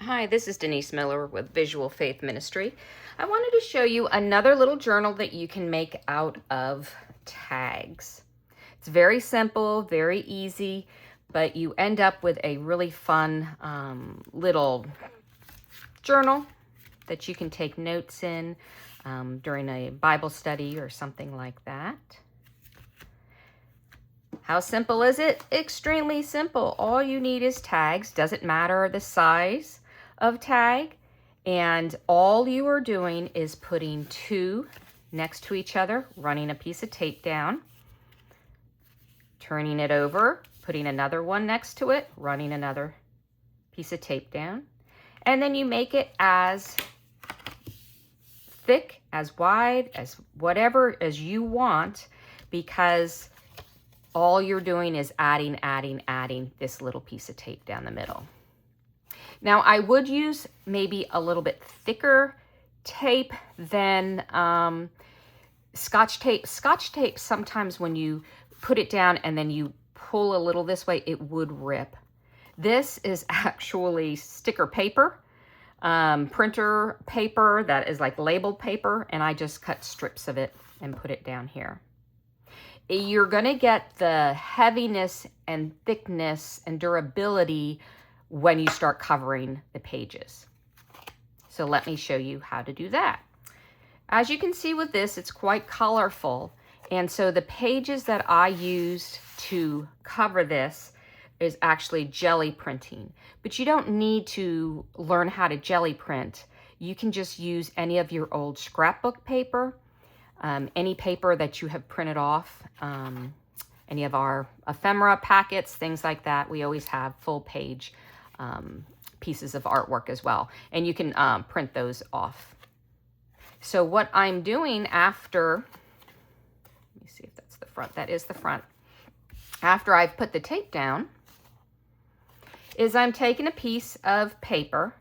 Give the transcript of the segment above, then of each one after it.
Hi, this is Denise Miller with Visual Faith Ministry. I wanted to show you another little journal that you can make out of tags. It's very simple, very easy, but you end up with a really fun little journal that you can take notes in during a Bible study or something like that. How simple is it? Extremely simple. All you need is tags. Doesn't matter the size of tag. And all you are doing is putting two next to each other, running a piece of tape down, turning it over, putting another one next to it, running another piece of tape down. And then you make it as thick, as wide, as whatever as you want, because all you're doing is adding this little piece of tape down the middle. Now, I would use maybe a little bit thicker tape than Scotch tape. Scotch tape, sometimes when you put it down and then you pull a little this way, it would rip. This is actually sticker paper, printer paper that is like labeled paper, and I just cut strips of it and put it down here. You're going to get the heaviness and thickness and durability when you start covering the pages. So let me show you how to do that. As you can see with this, it's quite colorful. And so the pages that I used to cover this is actually jelly printing. But you don't need to learn how to jelly print. You can just use any of your old scrapbook paper. Any paper that you have printed off, any of our ephemera packets, things like that. We always have full page pieces of artwork as well. And you can print those off. So what I'm doing after, let me see if that's the front. That is the front. After I've put the tape down, is I'm taking a piece of paper.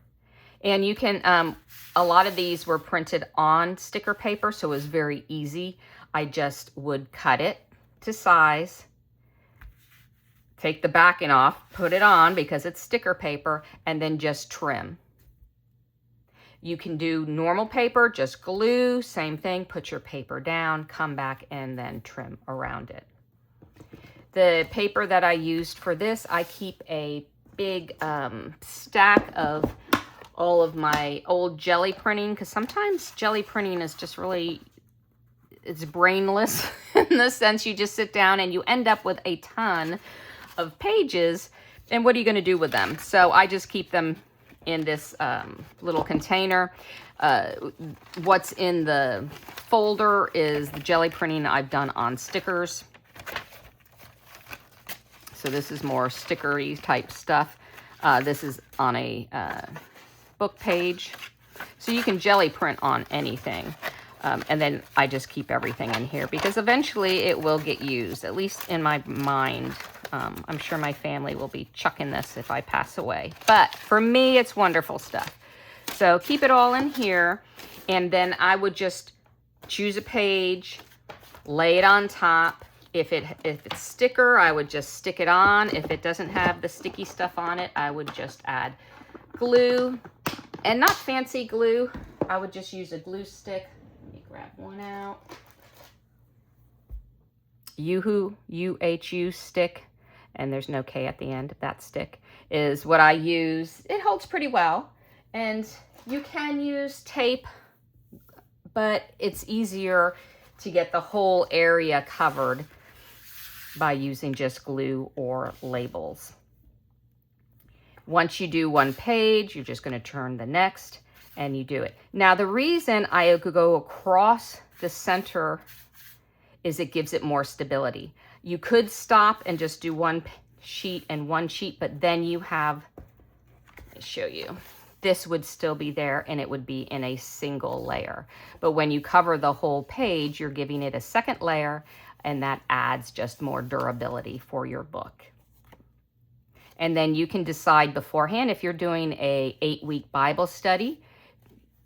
And you can, a lot of these were printed on sticker paper, so it was very easy. I just would cut it to size, take the backing off, put it on because it's sticker paper, and then just trim. You can do normal paper, just glue, same thing, put your paper down, come back, and then trim around it. The paper that I used for this, I keep a big stack of all of my old jelly printing, because sometimes jelly printing is just really, it's brainless in the sense you just sit down and you end up with a ton of pages, and what are you going to do with them? So I just keep them in this little container. What's in the folder is the jelly printing I've done on stickers. So this is more stickery type stuff. This is on a book page, so you can jelly print on anything, and then I just keep everything in here because eventually it will get used, at least in my mind. I'm sure my family will be chucking this if I pass away, but for me it's wonderful stuff. So keep it all in here, and then I would just choose a page, lay it on top. If it's sticker, I would just stick it on. If it doesn't have the sticky stuff on it, I would just add glue, and not fancy glue. I would just use a glue stick. Let me grab one out. UHU stick, and there's no K at the end. That stick is what I use. It holds pretty well, and you can use tape, but it's easier to get the whole area covered by using just glue or labels. Once you do one page, you're just going to turn the next, and you do it. Now, the reason I could go across the center is it gives it more stability. You could stop and just do one sheet and one sheet, but then you have, let me show you, this would still be there, and it would be in a single layer. But when you cover the whole page, you're giving it a second layer, and that adds just more durability for your book. And then you can decide beforehand if you're doing a 8-week Bible study.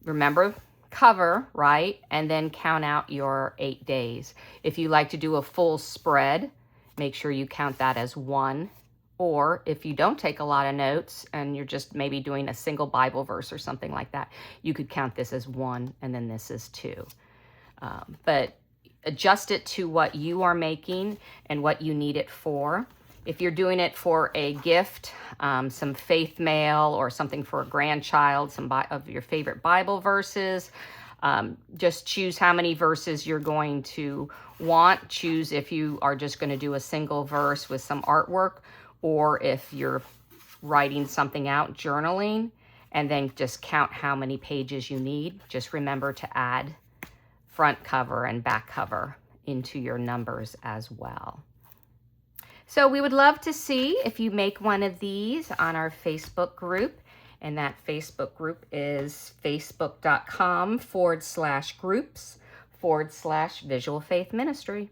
Remember, cover, right? And then count out your 8 days. If you like to do a full spread, make sure you count that as one Or if you don't take a lot of notes and you're just maybe doing a single Bible verse or something like that, you could count this as 1 and then this as 2. But adjust it to what you are making and what you need it for. If you're doing it for a gift, some faith mail or something for a grandchild, some of your favorite Bible verses, just choose how many verses you're going to want. Choose if you are just going to do a single verse with some artwork, or if you're writing something out, journaling, and then just count how many pages you need. Just remember to add front cover and back cover into your numbers as well. So we would love to see if you make one of these on our Facebook group. And that Facebook group is facebook.com/groups/Visual Faith Ministry.